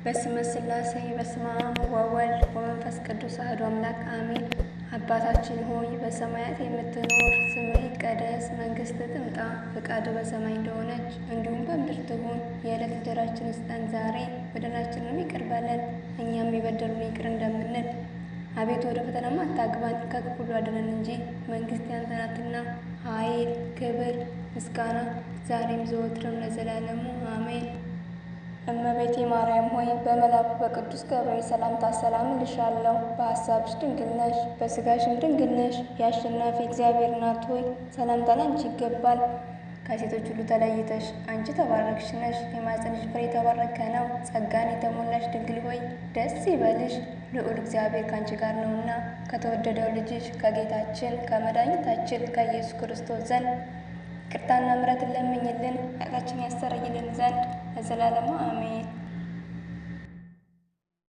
በስመ ሥላሴ በስመ አብ ወወልድ ወመንፈስ ቅዱስ አሐዱ አምላክ አሜን። አባታችን ሆይ በሰማያት የምትኖር፣ ስምህ ይቀደስ፣ መንግሥትህ ትምጣ፣ ፈቃድህ በሰማይ እንደሆነች እንዲሁም በምድር ትሁን። የዕለት እንጀራችንን ስጠን ዛሬ፣ በደላችንንም ይቅር በለን እኛም የበደሉንን ይቅር እንደምንል። አቤቱ ወደ ፈተናም አታግባን ከክፉ ሁሉ አድነን እንጂ መንግሥት ያንተ ናትና፣ ኃይል፣ ክብር፣ ምስጋና ዛሬም ዘወትርም ለዘላለሙ አሜን። እመቤቴ ማርያም ሆይ በመልአኩ በቅዱስ ገብርኤል ሰላምታ ሰላም እልሻለሁ። በሐሳብሽ ድንግል ነሽ፣ በሥጋሽም ድንግል ነሽ። የአሸናፊ እግዚአብሔር እናት ሆይ ሰላምታ ላንቺ ይገባል። ከሴቶች ሁሉ ተለይተሽ አንቺ የተባረክሽ ነሽ፣ የማኅፀንሽ ፍሬ የተባረከ ነው። ጸጋን የተሞላሽ ድንግል ሆይ ደስ ይበልሽ፣ ልዑል እግዚአብሔር ከአንቺ ጋር ነውና ከተወደደው ልጅሽ ከጌታችን ከመድኃኒታችን ከኢየሱስ ክርስቶስ ዘንድ ይቅርታና ምሕረትን ለምኝልን ኃጢአታችንን ያስተሰርይልን ዘንድ ለዘላለሙ አሜን።